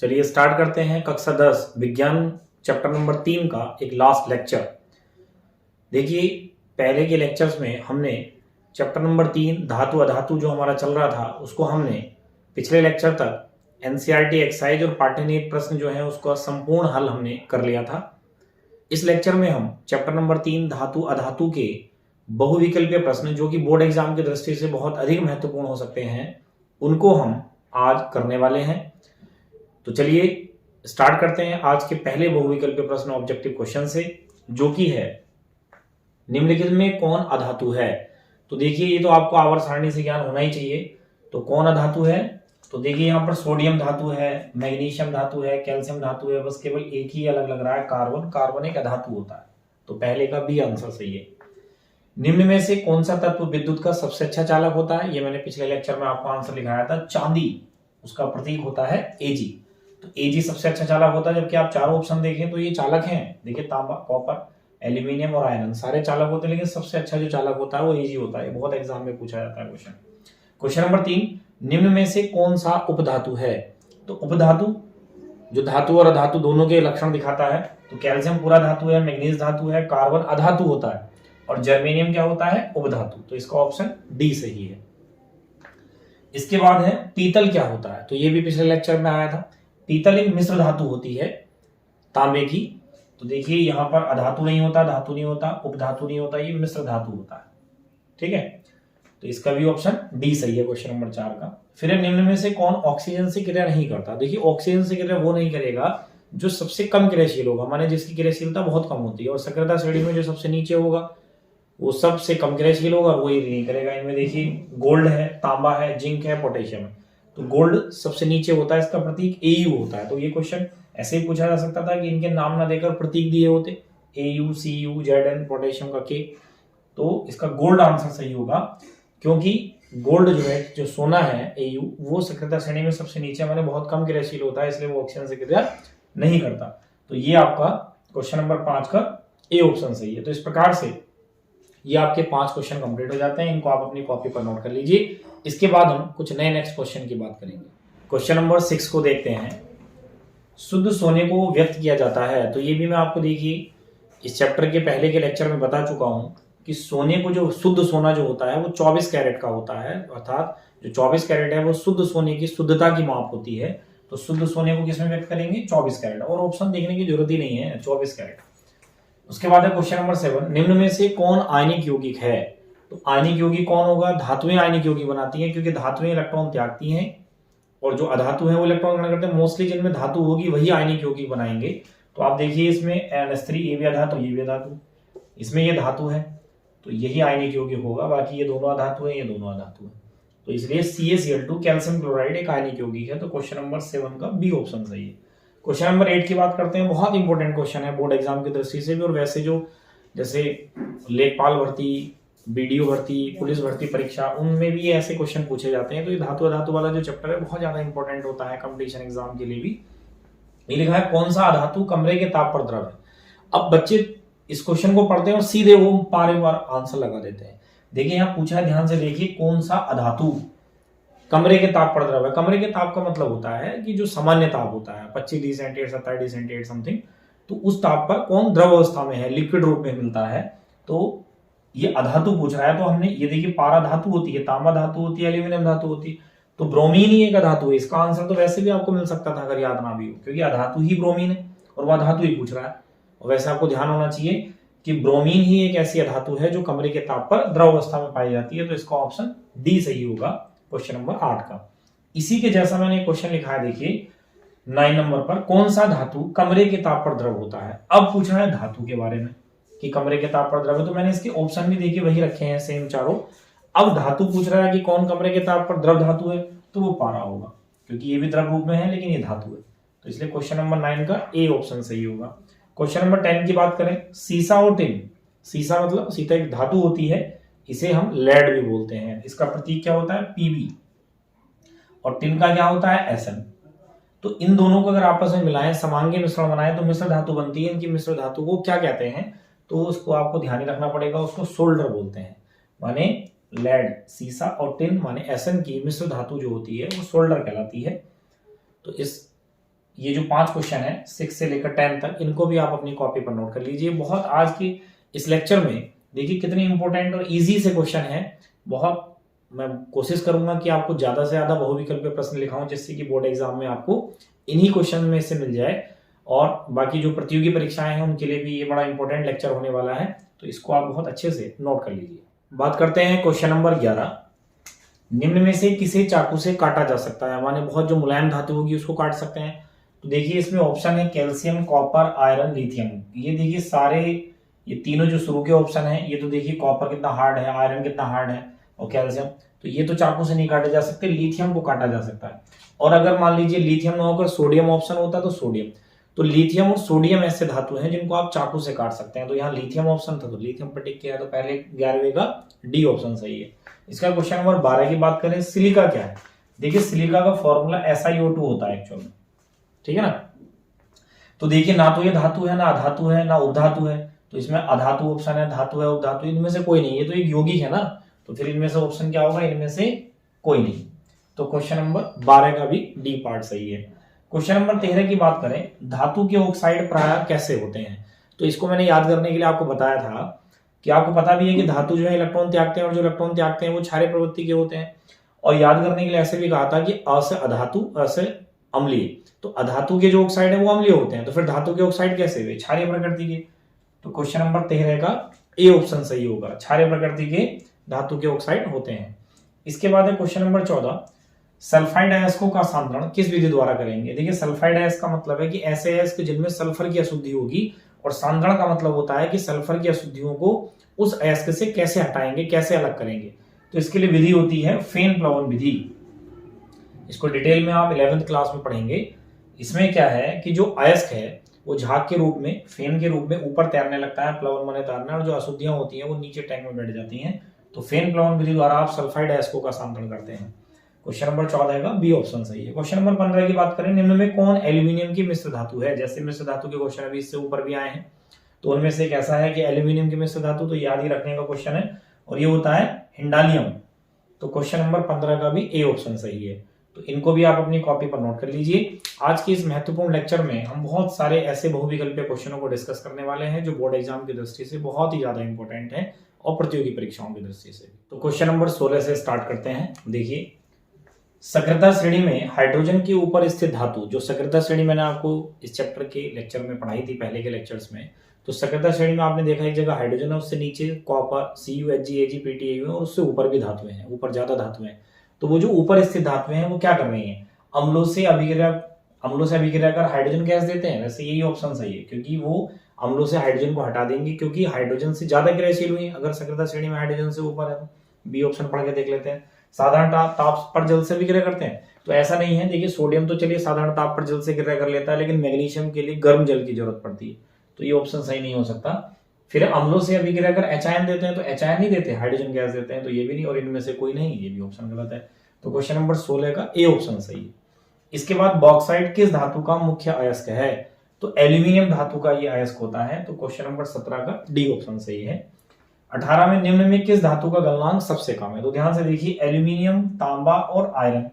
चलिए स्टार्ट करते हैं कक्षा 10 विज्ञान चैप्टर नंबर 3 का एक लास्ट लेक्चर। देखिए पहले के लेक्चर्स में हमने चैप्टर नंबर 3 धातु अधातु जो हमारा चल रहा था उसको हमने पिछले लेक्चर तक एनसीईआरटी एक्सरसाइज और पार्टनेट प्रश्न जो है उसका संपूर्ण हल हमने कर लिया था। इस लेक्चर में हम चैप्टर नंबर 3 धातु अधातु के बहुविकल्पीय प्रश्न जो कि बोर्ड एग्जाम की दृष्टि से बहुत अधिक महत्वपूर्ण हो सकते हैं उनको हम आज करने वाले हैं। तो चलिए स्टार्ट करते हैं आज के पहले बहुविकल्पीय प्रश्न ऑब्जेक्टिव क्वेश्चन से, जो कि है निम्नलिखित में कौन अधातु है। तो देखिए ये तो आपको आवर्त सारणी से ज्ञान होना ही चाहिए। तो कौन अधातु है, तो देखिए यहाँ पर सोडियम धातु है, मैग्नीशियम धातु है, कैल्शियम धातु है, बस केवल एक ही अलग लग रहा है कार्बन। कार्बन एक अधातु होता है, तो पहले का बी आंसर सही है। निम्न में से कौन सा तत्व विद्युत का सबसे अच्छा चालक होता है, ये मैंने पिछले लेक्चर में आपको आंसर लिखाया था। चांदी उसका प्रतीक होता है एजी, तो एजी सबसे अच्छा चालक होता है। जबकि आप चारों ऑप्शन देखें तो ये चालक हैं, देखिए तांबा, कॉपर, एल्यूमिनियम और आयरन सारे चालक होते हैं, लेकिन सबसे अच्छा जो चालक होता है वो एजी होता है। बहुत एग्जाम में पूछा जाता है क्वेश्चन। क्वेश्चन नंबर 3, निम्न में से कौन सा उपधातु है। तो उपधातु जो धातु और अधातु दोनों के लक्षण दिखाता है। तो कैल्शियम पूरा धातु है, मैग्नीज धातु है, कार्बन अधातु होता है और जर्मेनियम क्या होता है, उपधातु। तो इसका ऑप्शन डी सही है। इसके बाद है पीतल क्या होता है, तो ये भी पिछले लेक्चर में आया था। पीतल एक मिश्र धातु होती है तांबे की। तो देखिए यहाँ पर अधातु नहीं होता, धातु नहीं होता, उपधातु नहीं होता, ये मिश्र धातु होता है। ठीक है, तो इसका भी ऑप्शन डी सही है क्वेश्चन नंबर 4 का। फिर निम्न में से कौन ऑक्सीजन से क्रिया नहीं करता। देखिए ऑक्सीजन से क्रिया वो नहीं करेगा जो सबसे कम क्रियाशील होगा, माने जिसकी क्रियाशीलता बहुत कम होती है, और सक्रियता श्रेणी में जो सबसे नीचे होगा वो सबसे कम क्रियाशील होगा, वो ही नहीं करेगा। इनमें देखिए गोल्ड है, तांबा है, जिंक है, पोटेशियम है। तो गोल्ड सबसे नीचे होता है, इसका प्रतीक एयू होता है। तो ये क्वेश्चन ऐसे ही पूछा जा सकता था कि इनके नाम ना देकर प्रतीक दिए होते, एयू, सीयू, जेडएन, पोटेशियम का के। तो इसका गोल्ड आंसर सही होगा, क्योंकि गोल्ड जो है, जो सोना है एयू, वो सक्रियता श्रेणी में सबसे नीचे माने बहुत कम क्रियाशील होता है, इसलिए वो ऑक्सीजन से क्रिया नहीं करता। तो ये आपका क्वेश्चन नंबर 5 का ए ऑप्शन सही है। तो इस प्रकार से ये आपके 5 क्वेश्चन कंप्लीट हो जाते हैं। इनको आप अपनी कॉपी पर नोट कर लीजिए। इसके बाद हम कुछ नए नेक्स्ट क्वेश्चन की बात करेंगे। क्वेश्चन नंबर 6 को देखते हैं। शुद्ध सोने को व्यक्त किया जाता है। तो ये भी मैं आपको देखिए इस चैप्टर के पहले के लेक्चर में बता चुका हूं कि सोने को जो शुद्ध सोना जो होता है वो 24 कैरेट का होता है, अर्थात जो 24 कैरेट है वो शुद्ध सोने की शुद्धता की माप होती है। तो शुद्ध सोने को किसमें व्यक्त करेंगे, 24 कैरेट, और ऑप्शन देखने की जरूरत ही नहीं है, 24 कैरेट। उसके बाद है क्वेश्चन नंबर 7, निम्न में से कौन आयनिक यौगिक है। तो आयनिक यौगिक कौन होगा, धातुएं आयनिक यौगिक बनाती हैं, क्योंकि धातुएं इलेक्ट्रॉन त्यागती हैं और जो अधातु है वो इलेक्ट्रॉन ग्रहण करते हैं। मोस्टली जिनमें धातु होगी वही आयनिक यौगिक बनाएंगे। तो आप देखिए इसमें NH3 ये भी अधातु, ये भी अधातु, इसमें ये धातु है तो यही आयनिक यौगिक होगा। बाकी ये दोनों अधातु है, ये दोनों अधातु है, तो इसलिए CaCl2 कैल्शियम क्लोराइड एक आयनिक यौगिक है। तो क्वेश्चन नंबर 7 का बी ऑप्शन सही है। क्वेश्चन नंबर 8 की बात करते हैं। बहुत इंपॉर्टेंट क्वेश्चन है बोर्ड एग्जाम की दृष्टि से भी, और वैसे जो जैसे लेखपाल भर्ती, बीडीओ भर्ती, पुलिस भर्ती परीक्षा, उनमें भी ऐसे क्वेश्चन पूछे जाते हैं। तो ये धातु अधातु वाला जो चैप्टर है बहुत ज्यादा इंपॉर्टेंट होता है कंपटीशन एग्जाम के लिए भी। ये लिखा है कौन सा अधातु कमरे के ताप पर द्रव है। अब बच्चे इस क्वेश्चन को पढ़ते हैं और सीधे वो बार आंसर लगा देते हैं। देखिए यहाँ पूछा है, ध्यान से देखिए, कौन सा अधातु कमरे के ताप पर द्रव है। कमरे के ताप का मतलब होता है कि जो सामान्य ताप होता है 25 degree centigrade, 27 degree centigrade something, तो उस ताप पर कौन द्रव अवस्था में है, लिक्विड रूप में मिलता है। तो ये अधातु पूछ रहा है। तो हमने ये देखिए पारा धातु होती है, तांबा धातु होती है, एल्यूमिनियम धातु होती है, तो ब्रोमीन ही एक अधातु है। इसका आंसर तो वैसे भी आपको मिल सकता था अगर याद ना भी हो, क्योंकि अधातु ही ब्रोमीन है और वह धातु ही पूछ रहा है। और वैसे आपको ध्यान होना चाहिए कि ब्रोमीन ही एक ऐसी अधातु है जो कमरे के ताप पर द्रव अवस्था में पाई जाती है। तो इसका ऑप्शन डी सही होगा क्वेश्चन नंबर 8 का। इसी के जैसा मैंने क्वेश्चन लिखा है, देखिए 9 नंबर पर, कौन सा धातु कमरे के ताप पर द्रव होता है। अब पूछा है धातु के बारे में कि कमरे के ताप पर द्रव है, तो मैंने इसके ऑप्शन भी देखिए वही रखे हैं सेम चारों। अब धातु पूछ रहा है कि कौन कमरे के ताप पर द्रव धातु है, तो वो पारा होगा, क्योंकि ये भी द्रव रूप में है लेकिन ये धातु है। तो इसलिए क्वेश्चन नंबर 9 का ए ऑप्शन सही होगा। क्वेश्चन नंबर 10 की बात करें, सीसा और टिन। सीसा मतलब सीता एक धातु होती है, इसे हम लेड भी बोलते हैं। इसका प्रतीक क्या होता है, Pb, और टिन का क्या होता है, Sn। तो इन दोनों को अगर आपस में मिलाएं, समांगी मिश्रण बनाएं तो मिश्र धातु बनती है। इनकी मिश्र धातु को क्या कहते हैं, तो उसको आपको ध्यान रखना पड़ेगा, उसको सोल्डर बोलते हैं। माने लेड, सीसा और टिन माने Sn की मिश्र धातु जो होती है वो सोल्डर कहलाती है। तो इस ये जो 5 क्वेश्चन है 6 से लेकर 10 तक, इनको भी आप अपनी कॉपी पर नोट कर लीजिए। बहुत आज की इस लेक्चर में देखिए कितने इंपॉर्टेंट और इजी से क्वेश्चन है। बहुत मैं कोशिश करूंगा कि आपको ज्यादा से ज्यादा बहुविकल्पीय प्रश्न लिखाऊं, जिससे कि बोर्ड एग्जाम में आपको इन्हीं क्वेश्चन में से मिल जाए। और बाकी जो प्रतियोगी परीक्षाएं हैं उनके लिए भी ये बड़ा इंपॉर्टेंट लेक्चर होने वाला है, तो इसको आप बहुत अच्छे से नोट कर लीजिए। बात करते हैं क्वेश्चन नंबर 11। निम्न में से किसे चाकू से काटा जा सकता है? माने बहुत जो मुलायम धातु होगी उसको काट सकते हैं। तो देखिए इसमें ऑप्शन है कैल्शियम, कॉपर, आयरन, लिथियम। ये देखिए सारे ये तीनों जो शुरू के ऑप्शन है, ये तो देखिए कॉपर कितना हार्ड है, आयरन कितना हार्ड है और कैल्शियम, तो ये तो चाकू से नहीं काटे जा सकते। लिथियम को काटा जा सकता है। और अगर मान लीजिए लिथियम ना होकर सोडियम ऑप्शन होता तो सोडियम, तो लिथियम और सोडियम ऐसे धातु हैं जिनको आप चाकू से काट सकते हैं। तो यहाँ लिथियम ऑप्शन था तो लिथियम पर टिक किया, तो पहले 11वें का डी ऑप्शन सही है। इसका क्वेश्चन नंबर 12 की बात करें, सिलिका क्या है? देखिए सिलिका का फॉर्मूला SiO2 होता है एक्चुअल में, ठीक है ना। तो देखिए ना तो ये धातु है, ना अधातु है, ना उपधातु है, तो इसमें अधातु ऑप्शन है, धातु है, उपधातु, इनमें से कोई नहीं। ये तो एक यौगिक है ना, तो फिर इनमें से ऑप्शन क्या होगा? इनमें से कोई नहीं। तो क्वेश्चन नंबर 12 का भी डी पार्ट सही है। क्वेश्चन नंबर 13 की बात करें, धातु के ऑक्साइड प्रायः कैसे होते हैं? तो इसको मैंने याद करने के लिए आपको बताया था कि आपको पता भी है कि धातु जो है इलेक्ट्रॉन त्यागते हैं, और जो इलेक्ट्रॉन त्यागते हैं वो क्षारीय प्रवृत्ति के होते हैं। और याद करने के लिए ऐसे भी कहा था कि अ से अधातु, अ से अम्लीय, तो अधातु के जो ऑक्साइड है वो अम्लीय होते हैं, तो फिर धातु के ऑक्साइड कैसे हुए? क्षारीय प्रकृति के। तो क्वेश्चन नंबर 13 का ए ऑप्शन सही होगा, क्षारीय प्रकृति के धातु के ऑक्साइड होते हैं। इसके बाद है क्वेश्चन नंबर 14, सल्फाइड अयस्कों का सांद्रण किस विधि द्वारा करेंगे? देखिए सल्फाइड अयस्क का मतलब है कि ऐसे अयस्क जिनमें सल्फर की अशुद्धि होगी, और सांद्रण का मतलब होता है कि सल्फर की अशुद्धियों को उस अयस्क से कैसे हटाएंगे, कैसे अलग करेंगे। तो इसके लिए विधि होती है फेन प्लवन विधि। इसको डिटेल में आप 11th क्लास में पढ़ेंगे। इसमें क्या है कि जो अयस्क है वो झाग के रूप में, फेन के रूप में ऊपर तैरने लगता है, प्लवन माने तैरना, और जो अशुद्धियां होती हैं वो नीचे टैंक में बैठ जाती हैं। तो फेन प्लवन विधि द्वारा आप सल्फाइड अयस्कों का सांद्रण करते हैं। क्वेश्चन नंबर 14 का बी ऑप्शन सही है। क्वेश्चन नंबर 15 की बात करें, निम्न में कौन एल्यूमिनियम की मिश्र धातु है? जैसे मिश्र धातु के क्वेश्चन अभी इससे ऊपर भी आए हैं, तो उनमें से एक ऐसा है कि एल्यूमिनियम की मिश्र धातु, तो याद ही रखने का क्वेश्चन है, और ये होता है हिंडालियम। तो क्वेश्चन नंबर 15 का भी ए ऑप्शन सही है। तो इनको भी आप अपनी कॉपी पर नोट कर लीजिए। आज की इस महत्वपूर्ण लेक्चर में हम बहुत सारे ऐसे बहुविकल्पीय क्वेश्चनों को डिस्कस करने वाले हैं जो बोर्ड एग्जाम की दृष्टि से बहुत ही ज्यादा इंपॉर्टेंट है और प्रतियोगी परीक्षाओं की दृष्टि से। तो क्वेश्चन नंबर 16 से स्टार्ट करते हैं। देखिए सक्रियता श्रेणी में हाइड्रोजन के ऊपर स्थित धातु, जो सक्रियता श्रेणी मैंने आपको इस चैप्टर के लेक्चर में पढ़ाई थी, पहले के लेक्चर्स में। तो सक्रियता श्रेणी में आपने देखा एक जगह हाइड्रोजन है, उससे नीचे copper, Cu, Hg, Ag, Pta है, और उससे ऊपर भी धातुएं हैं, ऊपर ज्यादा धातुएं हैं। तो वो जो ऊपर स्थित धातुएं हैं वो क्या कर रही हैं? अम्लों से अभिक्रिया कर हाइड्रोजन गैस देते हैं। वैसे यही ऑप्शन सही है, क्योंकि वो अम्लों से हाइड्रोजन को हटा देंगे, क्योंकि हाइड्रोजन से ज्यादा क्रियाशील हुई अगर सक्रियता श्रेणी में हाइड्रोजन से ऊपर है। तो बी ऑप्शन पढ़ के देख लेते हैं। साधारण ताप पर जल से अभिक्रिया करते हैं, तो ऐसा नहीं है। देखिए सोडियम तो चलिए साधारण ताप पर जल से क्रिया कर लेता है, लेकिन मैग्नीशियम के लिए गर्म जल की जरूरत पड़ती है, तो ये ऑप्शन सही नहीं हो सकता। फिर अम्लों से अभिक्रिया कर एचायन देते हैं, तो एचायन नहीं देते, हाइड्रोजन गैस देते हैं, तो ये भी नहीं, और इनमें से कोई नहीं, ये भी ऑप्शन गलत है। तो क्वेश्चन नंबर 16 का ए ऑप्शन सही है। इसके बाद बॉक्साइट किस धातु का मुख्य अयस्क है? तो एल्यूमिनियम धातु का ये अयस्क होता है। तो क्वेश्चन नंबर 17 का डी ऑप्शन सही है। 18 में निम्न में किस धातु का गलनांक सबसे कम है? तो ध्यान से देखिए, एल्यूमिनियम, तांबा और आयरन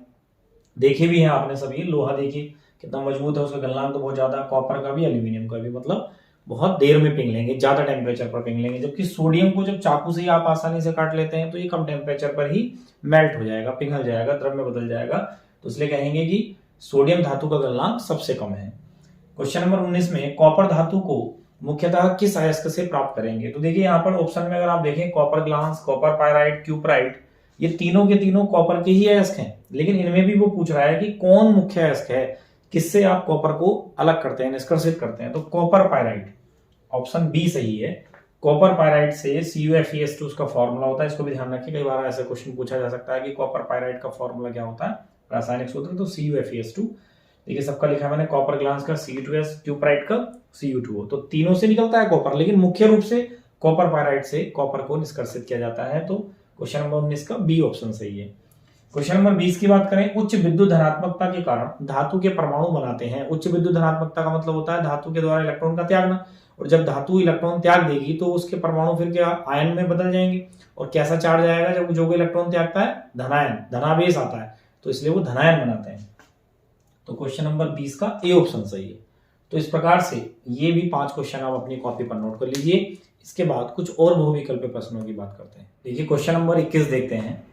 देखे भी हैं आपने सभी। लोहा देखिए कितना मजबूत है, उसका गलनांक तो बहुत ज्यादा। कॉपर का भी, एल्यूमिनियम का भी, मतलब बहुत देर में पिघलेंगे, ज्यादा टेम्परेचर पर पिघलेंगे। जबकि सोडियम को जब चाकू से ही आप आसानी से काट लेते हैं तो ये कम टेम्परेचर पर ही मेल्ट हो जाएगा, पिघल जाएगा, द्रव में बदल जाएगा। तो इसलिए कहेंगे कि सोडियम धातु का गलनांक सबसे कम है। क्वेश्चन नंबर 19 में कॉपर धातु को मुख्यतः किस अयस्क से प्राप्त करेंगे? तो देखिए यहाँ पर ऑप्शन में अगर आप देखें, copper glass, copper pyrite, cuprite, ये तीनों के तीनों कॉपर के ही अयस्क हैं। लेकिन इनमें भी वो पूछ रहा है कि कौन मुख्य अयस्क है, किससे आप कॉपर को अलग करते हैं, निष्कर्षित करते हैं। तो कॉपर पायराइट, ऑप्शन बी सही है। कॉपर पायराइट से CuFeS2 उसका फॉर्मूला होता है। इसको भी ध्यान रखिए, कई बार ऐसा क्वेश्चन पूछा जा सकता है कि कॉपर पायराइट का फॉर्मूला क्या होता है, रासायनिक सूत्र। तो CuFeS2, देखिए सबका लिखा मैंने, कॉपर ग्लास का Cu2S, क्यूपराइट का Cu2O। तो तीनों से निकलता है कॉपर, लेकिन मुख्य रूप से कॉपर पायराइट से कॉपर को निष्कर्षित किया जाता है। तो क्वेश्चन नंबर 19 का बी ऑप्शन सही है। क्वेश्चन नंबर 20 की बात करें, उच्च विद्युत धनात्मकता के कारण धातु के परमाणु बनाते हैं। उच्च विद्युत धनात्मकता का मतलब होता है धातु के द्वारा इलेक्ट्रॉन का त्यागना, और जब धातु इलेक्ट्रॉन त्याग देगी तो उसके परमाणु फिर क्या आयन में बदल जाएंगे। और कैसा चार्ज आएगा जब जो इलेक्ट्रॉन त्यागता है? धनायन, धनावेश आता है, तो इसलिए वो धनायन बनाते हैं। तो क्वेश्चन नंबर 20 का ए ऑप्शन सही है। तो इस प्रकार से ये भी 5 क्वेश्चन आप अपनी कॉपी पर नोट कर लीजिए। इसके बाद कुछ और बहुविकल्पीय प्रश्नों की बात करते हैं। देखिए क्वेश्चन नंबर 21 देखते हैं।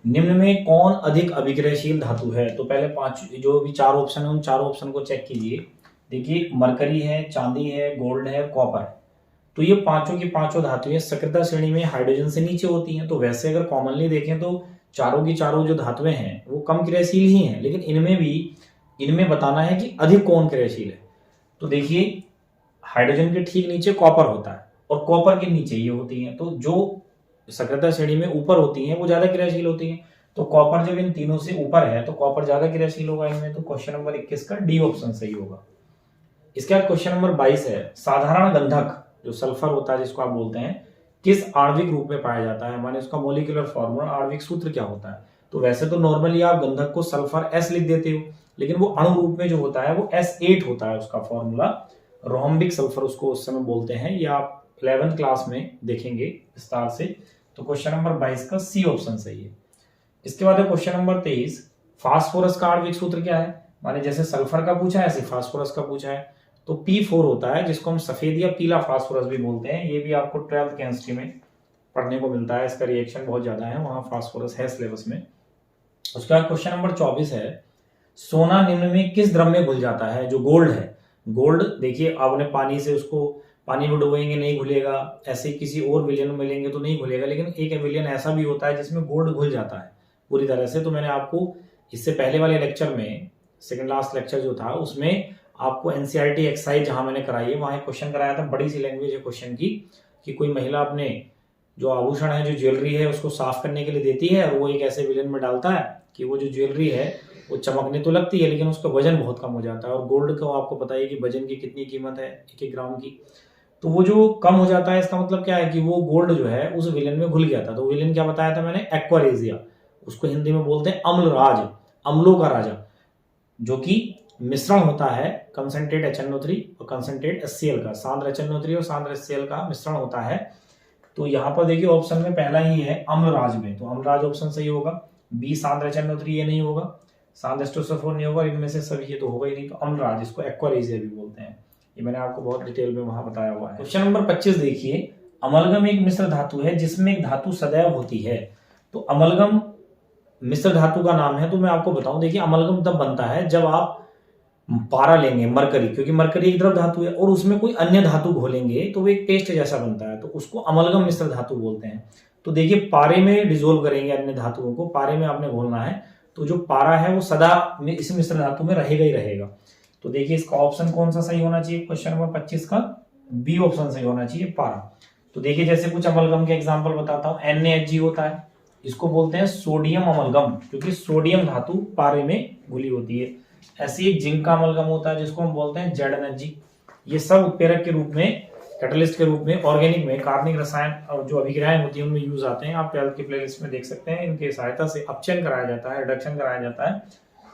निम्न में कौन अधिक अभिक्रियाशील धातु है? तो पहले 5 जो भी 4 ऑप्शन है उन 4 ऑप्शन को चेक कीजिए। देखिए मरकरी है, चांदी है, गोल्ड है, कॉपर है। तो ये पांचों की पांचों धातुएं सक्रियता श्रेणी में हाइड्रोजन से नीचे होती हैं। तो वैसे अगर कॉमनली देखें तो चारों की चारों जो धातुएं हैं वो कम क्रियाशील ही हैं, लेकिन इनमें बताना है कि अधिक कौन क्रियाशील है। तो देखिए हाइड्रोजन के ठीक नीचे कॉपर होता है और कॉपर के नीचे ये होती है। तो जो सक्रियता श्रेणी में ऊपर होती हैं वो ज्यादा क्रियाशील होती हैं। तो कॉपर जब इन तीनों से ऊपर है तो कॉपर ज्यादा क्रियाशील होगा इनमें। तो क्वेश्चन नंबर 21 का डी ऑप्शन सही होगा। इसके बाद क्वेश्चन नंबर 22 है। साधारण गंधक जो सल्फर होता है जिसको आप बोलते हैं किस आणविक रूप में पाया जाता है? माने उसका मॉलिक्यूलर फॉर्मूला, आणविक सूत्र क्या होता है? तो वैसे तो नॉर्मली आप गंधक को सल्फर S लिख देते हो, लेकिन वो अणु रूप में जो होता है वो S8 होता है उसका फॉर्मूला। रोहम्बिक सल्फर उसको उस समय बोलते हैं। ये आप 11th क्लास में देखेंगे विस्तार से। तो क्वेश्चन नंबर 22 का सी ऑप्शन सही है। इसके बाद है क्वेश्चन नंबर 23। फास्फोरस का आणविक सूत्र क्या है? माने जैसे सल्फर का पूछा है ऐसे फास्फोरस का पूछा है। तो P4 होता है, जिसको हम सफेद या पीला फास्फोरस भी बोलते हैं। ये भी आपको 12th केमिस्ट्री में पढ़ने को मिलता है। इसका रिएक्शन बहुत ज्यादा है, वहां फास्फोरस है सिलेबस में। उसके बाद क्वेश्चन नंबर 24 है। सोना निम्न में किस द्रव में घुल जाता है? जो गोल्ड है, गोल्ड देखिए आपने पानी से उसको पानी में डुबोएंगे नहीं घुलेगा, ऐसे किसी और विलयन में लेंगे तो नहीं घुलेगा, लेकिन एक विलयन ऐसा भी होता है जिसमें गोल्ड घुल जाता है पूरी तरह से। तो मैंने आपको इससे पहले वाले लेक्चर में, सेकंड लास्ट लेक्चर जो था उसमें आपको एनसीईआरटी एक्सरसाइज जहां मैंने कराई है वहां एक क्वेश्चन कराया था, बड़ी सी लैंग्वेज है क्वेश्चन की, कि कोई महिला अपने जो आभूषण है, जो ज्वेलरी है, उसको साफ करने के लिए देती है और वो एक ऐसे विलयन में डालता है कि वो जो ज्वेलरी है वो चमकने तो लगती है लेकिन उसका वजन बहुत कम हो जाता है। और गोल्ड का आपको पता है कि वजन की कितनी कीमत है 1-1 ग्राम की। तो वो जो कम हो जाता है इसका मतलब क्या है कि वो गोल्ड जो है उस विलयन में घुल गया था। तो विलयन क्या बताया था मैंने? एक्वारेजिया। उसको हिंदी में बोलते हैं अम्लराज, अम्लों का राजा, जो कि मिश्रण होता है कंसंट्रेट HNO3 और कंसंट्रेट HCl का, सांद्र HNO3 और सांद्र HCl का मिश्रण होता है। तो यहाँ पर देखिए ऑप्शन में पहला ही है अम्लराज में, तो अम्लराज ऑप्शन सही होगा। बी सांद्र HNO3 ये नहीं होगा, सांद्र H2SO4 नहीं होगा, इनमें से सभी ये तो होगा ही नहीं। तो अम्लराज, इसको एक्वारेजिया भी बोलते हैं। ये मैंने आपको बहुत डिटेल में वहां बताया हुआ है। क्वेश्चन नंबर 25 देखिए। अमलगम एक मिश्र धातु है जिसमें एक धातु सदैव होती है। तो अमलगम मिश्र धातु का नाम है। तो मैं आपको बताऊं, देखिए अमलगम तब बनता है जब आप पारा लेंगे, मरकरी, क्योंकि मरकरी एक द्रव धातु है, और उसमें कोई अन्य धातु घोलेंगे तो वो एक पेस्ट जैसा बनता है, तो उसको अमलगम मिश्र धातु बोलते हैं। तो देखिए पारे में डिसोल्व करेंगे अन्य धातुओं को, पारे में आपने घोलना है, तो जो पारा है वो सदा इस मिश्र धातु में रहेगा ही रहेगा। तो देखिए इसका ऑप्शन कौन सा सही होना चाहिए? क्वेश्चन नंबर 25 का बी ऑप्शन सही होना चाहिए, पारा। तो देखिए जैसे कुछ अमलगम के एग्जाम्पल बताता हूँ। NaHg होता है, इसको बोलते हैं सोडियम अमलगम, क्योंकि सोडियम धातु पारे में घुली होती है। ऐसे एक जिंक का अमलगम होता है जिसको हम बोलते हैं ZnHg। ये सब उत्प्रेरक के रूप में, कैटलिस्ट के रूप में, ऑर्गेनिक में कार्बनिक रसायन और जो अभिक्रियाएं होती हैं उनमें यूज आते हैं। आप 12th की प्लेलिस्ट में देख सकते हैं। इनके सहायता से अपचयन कराया जाता है, रिडक्शन कराया जाता है।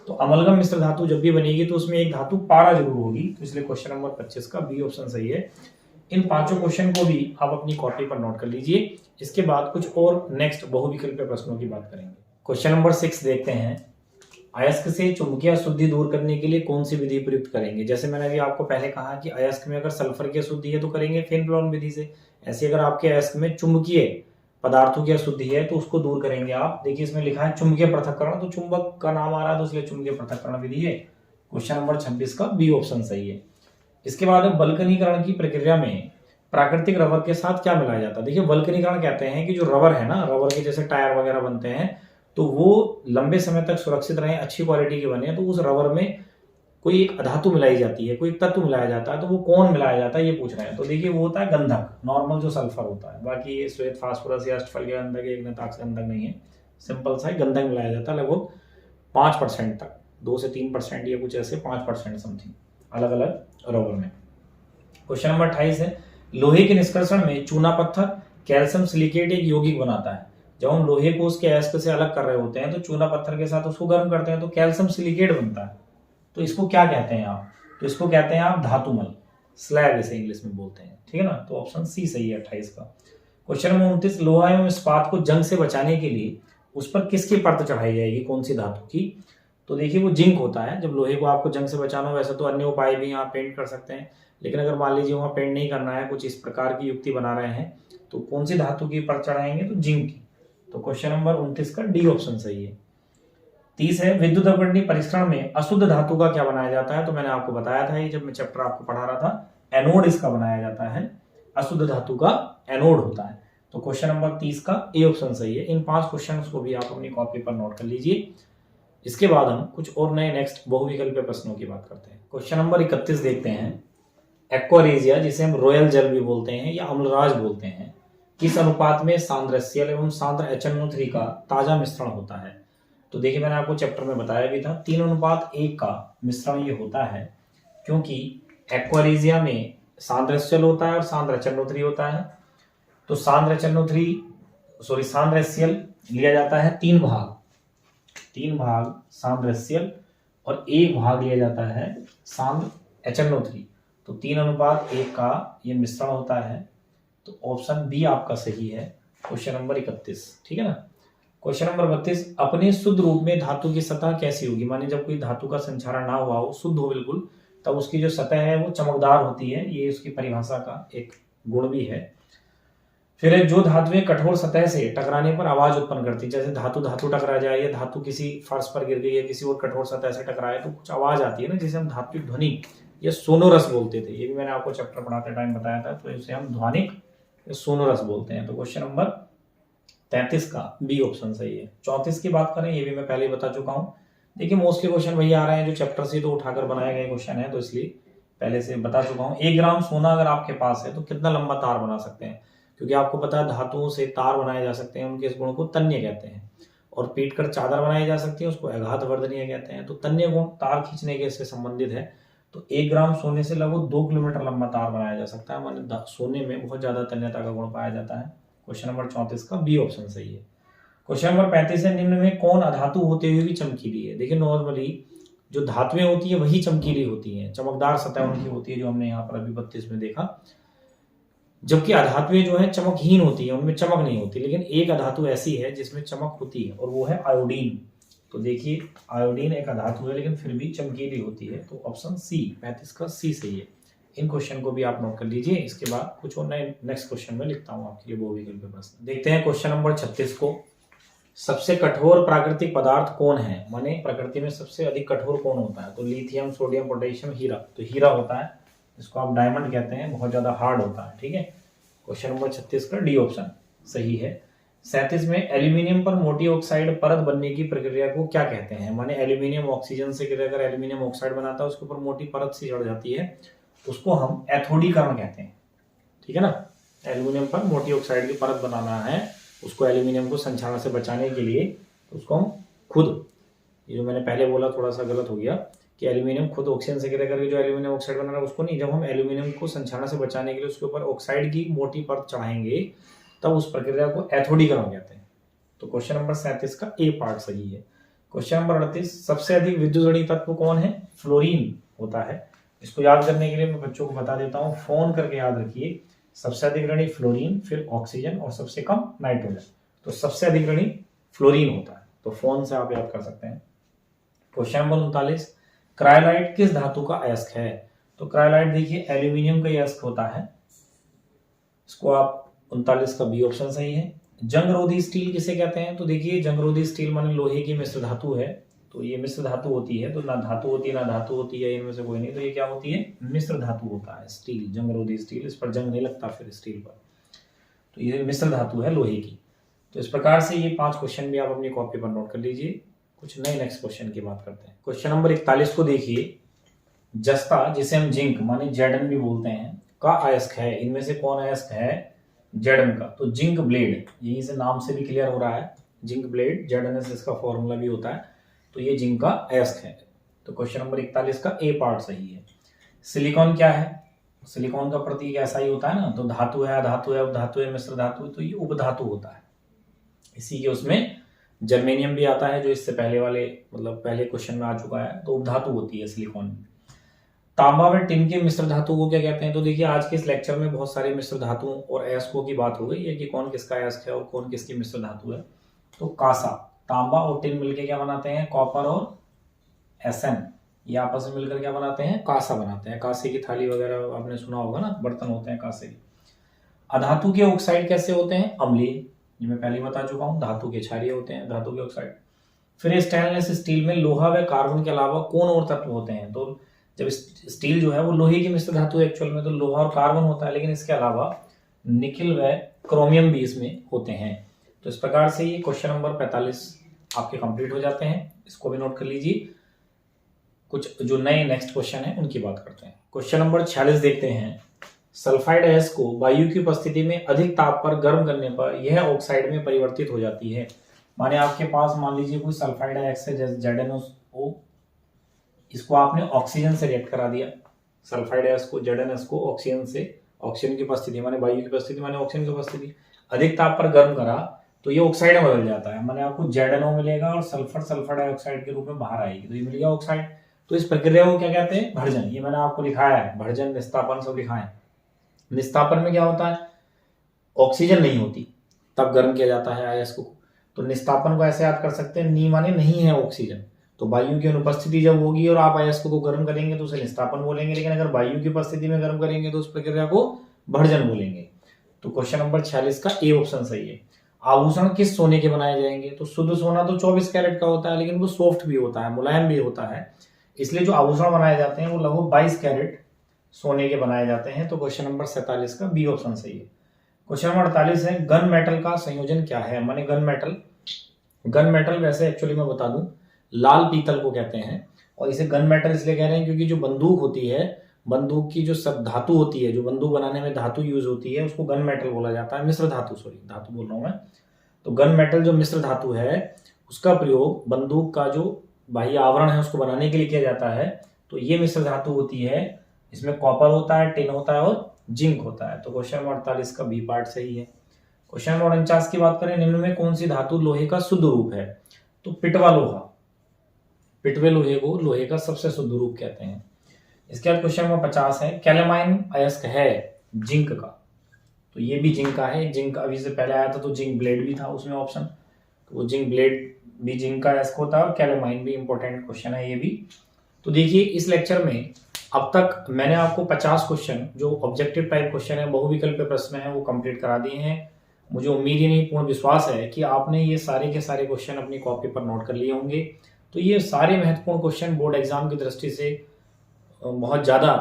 तो अमलगम मिश्र धातु जब भी बनेगी तो उसमें एक धातु पारा जरूर होगी। तो इसलिए क्वेश्चन नंबर 25 का बी ऑप्शन सही है। इन पांचों क्वेश्चन को भी आप अपनी कॉपी पर नोट कर लीजिए। इसके बाद कुछ और नेक्स्ट बहुविकल्पीय प्रश्नों की बात करेंगे। क्वेश्चन नंबर 6 देखते हैं। अयस्क से चुंबकीय अशुद्धि दूर करने के लिए कौन सी विधि प्रयुक्त करेंगे? जैसे मैंने अभी आपको पहले कहा कि अयस्क में अगर सल्फर की अशुद्धि है तो करेंगे फेन प्लॉन विधि से। ऐसे अगर आपके अयस्क में चुंबकीय पदार्थों की अशुद्धि है तो उसको दूर करेंगे आप। देखिए इसमें लिखा है चुंबकीय पृथक्करण, तो चुंबक का नाम आ रहा है तो इसलिए चुंबकीय पृथक्करण विधि है। क्वेश्चन नंबर 26 का बी ऑप्शन सही है। इसके बाद बल्कनीकरण की प्रक्रिया में प्राकृतिक रबर के साथ क्या मिलाया जाता है? देखिए बल्कनीकरण कहते हैं कि जो रबर है ना, रबर के जैसे टायर वगैरह बनते हैं, तो वो लंबे समय तक सुरक्षित रहे, अच्छी क्वालिटी के बने, तो उस रबर में कोई एक धातु मिलाई जाती है, कोई एक तत्व मिलाया जाता है। तो वो कौन मिलाया जाता है ये पूछ रहे हैं। तो देखिए वो होता है गंधक, नॉर्मल जो सल्फर होता है। बाकी ये श्वेत फास्फोरस या अष्टफल के गंधक, एक नताक्ष गंधक नहीं है, सिंपल सा गंधक मिलाया जाता है लगभग 5% तक, 2 से 3% या कुछ ऐसे 5% समथिंग अलग अलग रबर में। क्वेश्चन नंबर 28 है। लोहे के निष्कर्षण में चूना पत्थर कैल्शियम सिलिकेट एक यौगिक बनाता है। जब हम लोहे को उसके अयस्क से अलग कर रहे होते हैं तो चूना पत्थर के साथ उसको गर्म करते हैं तो कैल्शियम सिलिकेट बनता है। तो इसको क्या कहते हैं आप? तो इसको कहते हैं आप धातुमल, स्लैब इसे इंग्लिश में बोलते हैं, ठीक है ना। तो ऑप्शन सी सही है 28 का। Question number 29। लोहा एवं इस्पात को जंग से बचाने के लिए उस पर किसकी परत चढ़ाई जाएगी, कौन सी धातु की? तो देखिए वो जिंक होता है। जब लोहे को आपको जंग से बचाना हो, वैसे तो अन्य उपाय भी आप पेंट कर सकते हैं, लेकिन अगर मान लीजिए वहाँ पेंट नहीं करना है, कुछ इस प्रकार की युक्ति बना रहे हैं, तो कौन सी धातु की पर चढ़ाएंगे, तो जिंक की। तो क्वेश्चन नंबर 29 का डी ऑप्शन सही है। 30 है, विद्युत अपघटनीय परीक्षण में अशुद्ध धातु का क्या बनाया जाता है। तो मैंने आपको बताया था ये जब मैं चैप्टर आपको पढ़ा रहा था, एनोड इसका बनाया जाता है, अशुद्ध धातु का एनोड होता है। तो क्वेश्चन नंबर 30 का ए ऑप्शन सही है। इन 5 क्वेश्चन को भी आप अपनी कॉपी पर नोट कर लीजिए। इसके बाद हम कुछ और नए नेक्स्ट बहुविकल्पीय प्रश्नों की बात करते हैं। क्वेश्चन नंबर 31 देखते हैं। एक्वारेजिया, जिसे हम रॉयल जल भी बोलते हैं या अम्लराज बोलते हैं, किस अनुपात में सांद्र HCl एवं सांद्र HNO3 का ताजा मिश्रण होता है। तो देखिए मैंने आपको चैप्टर में बताया भी था, 3:1 का मिश्रण ये होता है, क्योंकि एक्वारेजिया में सांद्र HCl होता है और सांद्र HNO3 होता है। तो सांद्र HCl लिया जाता है 3 भाग सांद्र HCl और 1 भाग लिया जाता है सांद्र HNO3। तो 3:1 का ये मिश्रण होता है। तो ऑप्शन बी आपका सही है, क्वेश्चन नंबर 31। ठीक है ना। क्वेश्चन नंबर 32, अपने शुद्ध रूप में धातु की सतह कैसी होगी। माने जब कोई धातु का संक्षारण ना हुआ हो, शुद्ध हो बिल्कुल, तब उसकी जो सतह है वो चमकदार होती है। ये उसकी परिभाषा का एक गुण भी है। फिर जो धातुएं कठोर सतह से टकराने पर आवाज उत्पन्न करती है, जैसे धातु टकरा जाए या धातु किसी फर्श पर गिर गई या किसी और कठोर सतह से टकराए तो कुछ आवाज आती है ना, जिसे हम धात्विक ध्वनि या सोनोरस बोलते थे। ये भी मैंने आपको चैप्टर पढ़ाते टाइम बताया था। तो इसे हम ध्वनिक या सोनोरस बोलते हैं। तो क्वेश्चन नंबर 33 का बी ऑप्शन सही है। 34 की बात करें, ये भी मैं पहले ही बता चुका हूँ। देखिए मोस्टली क्वेश्चन वही आ रहे हैं जो चैप्टर से तो उठाकर बनाए गए क्वेश्चन है, तो इसलिए पहले से बता चुका हूँ। 1 ग्राम सोना अगर आपके पास है तो कितना लंबा तार बना सकते हैं, क्योंकि आपको पता है धातुओं से तार बनाए जा सकते हैं, उनके इस गुण को तन्य कहते हैं। और पीट कर चादर बनाई जा सकती है, उसको आघात वर्धनीय कहते हैं। तो तन्य गुण तार खींचने के से संबंधित है। तो 1 ग्राम सोने से लगभग 2 किलोमीटर लंबा तार बनाया जा सकता है। माने सोने में बहुत ज्यादा तन्यता का गुण पाया जाता है। क्वेश्चन नंबर 34 का बी ऑप्शन सही है। क्वेश्चन नंबर 35 है, निम्न में कौन अधातु होते हुए भी चमकीली है। देखिए नॉर्मली जो धातुएं होती है वही चमकीली होती हैं, चमकदार सतह उनकी होती है, जो हमने यहाँ पर अभी 32 में देखा। जबकि अधातुएं जो है चमकहीन होती है, उनमें चमक नहीं होती। लेकिन एक अधातु ऐसी है जिसमें चमक होती है और वो है आयोडीन। तो देखिए आयोडीन एक अधातु है लेकिन फिर भी चमकीली होती है। तो ऑप्शन सी 35 का सी सही है। इन क्वेश्चन को भी आप नोट कर लीजिए। इसके बाद कुछ और नए नेक्स्ट क्वेश्चन में लिखता हूँ आपके लिए बहुविकल्पीय प्रश्न। देखते हैं क्वेश्चन नंबर 36 को। सबसे कठोर प्राकृतिक पदार्थ कौन है, माने प्रकृति में सबसे अधिक कठोर कौन होता है। तो लिथियम, सोडियम, पोटेशियम, हीरा। तो हीरा होता है, इसको आप डायमंड कहते हैं, बहुत ज्यादा हार्ड होता है। ठीक है। क्वेश्चन नंबर 36 का डी ऑप्शन सही है। 37 में एल्यूमिनियम पर मोटी ऑक्साइड परत बनने की प्रक्रिया को क्या कहते हैं। माने एल्यूमिनियम ऑक्सीजन से गिरकर एल्यूमिनियम ऑक्साइड बनाता है, उसके ऊपर मोटी परत सी चढ़ जाती है, उसको हम एथोडीकरण कहते हैं। ठीक है ना। एल्यूमिनियम पर मोटी ऑक्साइड की परत बनाना है, उसको एल्यूमिनियम को संक्षारण से बचाने के लिए, उसको हम खुद, ये जो मैंने पहले बोला थोड़ा सा गलत हो गया कि एल्यूमिनियम खुद ऑक्सीजन से गिरा करके जो एल्यूमिनियम ऑक्साइड बना रहा है उसको नहीं, जब हम एल्यूमिनियम को संक्षारण से बचाने के लिए उसके ऊपर ऑक्साइड की मोटी परत चढ़ाएंगे तब उस प्रक्रिया को एथोडीकरण कहते हैं। तो क्वेश्चन नंबर 37 का ए पार्ट सही है। क्वेश्चन नंबर 38, सबसे अधिक विद्युतधर्मी तत्व कौन है। फ्लोरीन होता है। इसको याद करने के लिए मैं बच्चों को बता देता हूँ, फोन करके याद रखिए। सबसे अधिक ऋणी फ्लोरीन, फिर ऑक्सीजन और सबसे कम नाइट्रोजन। तो सबसे अधिक ऋणी फ्लोरीन होता है, तो फोन से आप याद कर सकते हैं। क्वेश्चन नंबर 39, क्रायोलाइट किस धातु का अयस्क है। तो क्रायोलाइट देखिए एल्यूमिनियम का अयस्क होता है। इसको आप 39 का बी ऑप्शन सही है। जंगरोधी स्टील किसे कहते हैं। तो देखिए जंगरोधी स्टील माने लोहे की मिश्र धातु है। तो ये मिश्र धातु होती है, तो ना धातु होती है ना धातु होती है, इनमें से कोई नहीं। तो ये क्या होती है, मिश्र धातु होता है स्टील, जंगरोधी स्टील। इस पर जंग नहीं लगता फिर स्टील पर, तो ये मिश्र धातु है लोहे की। तो इस प्रकार से ये 5 क्वेश्चन भी आप अपनी कॉपी पर नोट कर लीजिए। कुछ नए नेक्स्ट क्वेश्चन की बात करते हैं। क्वेश्चन नंबर 41 को देखिए। जस्ता, जिसे हम जिंक माने जेडन भी बोलते हैं, का अयस्क है। इनमें से कौन अयस्क है जेडन का। तो जिंक ब्लेड, यही से नाम से भी क्लियर हो रहा है, जिंक ब्लेड जेडन इसका फॉर्मूला भी होता है। तो ये जिंक का अयस्क है। तो क्वेश्चन नंबर 41 का ए पार्ट सही है। सिलिकॉन क्या है। सिलिकॉन का प्रतीक ऐसा ही होता है ना, तो धातु है, अधातु है, उपधातु है, मिश्र धातु है, तो ये उपधातु होता है। इसी के उसमें जर्मेनियम भी आता है, जो इससे पहले वाले मतलब पहले क्वेश्चन में आ चुका है। तो उपधातु होती है सिलिकॉन में। तांबा व टिन के मिश्र धातु को क्या कहते हैं। तो देखिए आज के इस लेक्चर में बहुत सारे मिश्र धातुओं और अयस्कों की बात हो गई है कि कौन किसका अयस्क है और कौन किसकी मिश्र धातु है। तो कांसा, तांबा और टिन मिलके क्या बनाते हैं, कॉपर और Sn, ये आपस में मिलकर क्या बनाते हैं, कांसा बनाते हैं। कांसे की थाली वगैरह आपने सुना होगा ना, बर्तन होते हैं कांसे के। अधातु के ऑक्साइड कैसे होते हैं, अम्लीय, ये मैं पहले ही बता चुका हूँ। धातु के क्षारीय होते हैं धातु के ऑक्साइड। फिर स्टेनलेस स्टील में लोहा व कार्बन के अलावा कौन और तत्व होते हैं, तो जब स्टील जो है वो लोहे की मिश्र धातु है एक्चुअल में, तो लोहा और कार्बन होता है, लेकिन इसके अलावा निकिल व क्रोमियम भी इसमें होते हैं। तो इस प्रकार से ये क्वेश्चन नंबर 45 आपके कंप्लीट हो जाते हैं। इसको भी नोट कर लीजिए। कुछ जो नए नेक्स्ट क्वेश्चन है उनकी बात करते हैं। क्वेश्चन नंबर 46 देखते हैं। सल्फाइड अयस्क को वायु की उपस्थिति में अधिक ताप पर गर्म करने पर यह ऑक्साइड में परिवर्तित हो जाती है। माने आपके पास मान लीजिए कोई सल्फाइड अयस्क है जैसे ZnO, इसको आपने ऑक्सीजन से रिएक्ट करा दिया। सल्फाइड अयस्क को ZnS को ऑक्सीजन से, ऑक्सीजन की उपस्थिति माने वायु की उपस्थिति माने ऑक्सीजन की उपस्थिति, अधिक ताप पर गर्म करा तो ये ऑक्साइड में बदल जाता है। माने आपको ZnO मिलेगा और सल्फर सल्फर डाइऑक्साइड के रूप में बाहर आएगी, तो ये मिल गया ऑक्साइड। तो इस प्रक्रिया को क्या कहते हैं, भर्जन। ये मैंने आपको लिखाया है, भर्जन निस्तापन सब लिखा है। निस्तापन में क्या होता है, ऑक्सीजन नहीं होती तब गर्म किया जाता है अयस्क को। तो निस्तापन को ऐसे याद कर सकते हैं, नी माने नहीं है ऑक्सीजन, तो वायु की अनुपस्थिति जब होगी और आप अयस्क को गर्म करेंगे तो उसे निस्तापन बोलेंगे, लेकिन अगर वायु की उपस्थिति में गर्म करेंगे तो उस प्रक्रिया को भर्जन बोलेंगे। तो क्वेश्चन नंबर 46 का ए ऑप्शन सही है। आभूषण किस सोने के बनाए जाएंगे, तो शुद्ध सोना तो 24 कैरेट का होता है, लेकिन वो सॉफ्ट भी होता है, मुलायम भी होता है, इसलिए जो आभूषण बनाए जाते हैं वो लगभग 22 कैरेट सोने के बनाए जाते हैं। तो क्वेश्चन नंबर 47 का बी ऑप्शन सही है। क्वेश्चन नंबर 48 है, गन मेटल का संयोजन क्या है। माने गन मेटल वैसे एक्चुअली मैं बता दूं लाल पीतल को कहते हैं, और इसे गन मेटल इसलिए कह रहे हैं क्योंकि जो बंदूक होती है, बंदूक की जो सब धातु होती है, जो बंदूक बनाने में धातु यूज होती है, उसको गन मेटल बोला जाता है। मिश्र धातु, सॉरी धातु बोल रहा हूं मैं। तो गन मेटल जो मिश्र धातु है उसका प्रयोग बंदूक का जो बाह्य आवरण है उसको बनाने के लिए किया जाता है। तो ये मिश्र धातु होती है, इसमें कॉपर होता है, टिन होता है और जिंक होता है। तो क्वेश्चन नंबर 48 का बी पार्ट सही है। क्वेश्चन नंबर 49 की बात करें, निम्न में कौन सी धातु लोहे का शुद्ध रूप है, तो पिटवा लोहा, पिटवे लोहे को लोहे का सबसे शुद्ध रूप कहते हैं। इसके बाद क्वेश्चन नंबर 50 है, कैलेमाइन अयस्क है जिंक का, तो ये भी जिंक का है। जिंक अभी से पहले आया था तो जिंक ब्लेड भी था उसमें ऑप्शन, तो वो जिंक ब्लेड भी जिंक का अयस्क होता है, और कैलेमाइन भी इंपॉर्टेंट क्वेश्चन है ये भी। तो देखिए इस लेक्चर में अब तक मैंने आपको 50 क्वेश्चन जो ऑब्जेक्टिव टाइप क्वेश्चन है, बहुविकल्पीय प्रश्न है, वो कंप्लीट करा दिए हैं। मुझे उम्मीद ही नहीं पूर्ण विश्वास है कि आपने ये सारे के सारे क्वेश्चन अपनी कॉपी पर नोट कर लिए होंगे। तो ये सारे महत्वपूर्ण क्वेश्चन बोर्ड एग्जाम की दृष्टि से बहुत ज़्यादा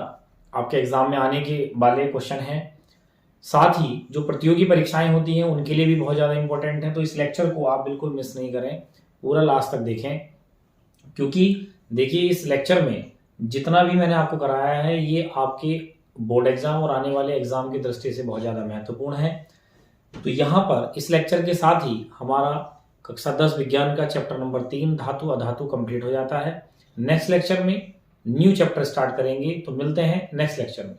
आपके एग्जाम में आने के वाले क्वेश्चन हैं। साथ ही जो प्रतियोगी परीक्षाएं होती हैं उनके लिए भी बहुत ज़्यादा इंपॉर्टेंट है। तो इस लेक्चर को आप बिल्कुल मिस नहीं करें, पूरा लास्ट तक देखें, क्योंकि देखिए इस लेक्चर में जितना भी मैंने आपको कराया है ये आपके बोर्ड एग्जाम और आने वाले एग्जाम की दृष्टि से बहुत ज़्यादा महत्वपूर्ण है। तो यहाँ पर इस लेक्चर के साथ ही हमारा कक्षा 10 विज्ञान का चैप्टर नंबर 3 धातु अधातु कंप्लीट हो जाता है। नेक्स्ट लेक्चर में न्यू चैप्टर स्टार्ट करेंगे, तो मिलते हैं नेक्स्ट लेक्चर में।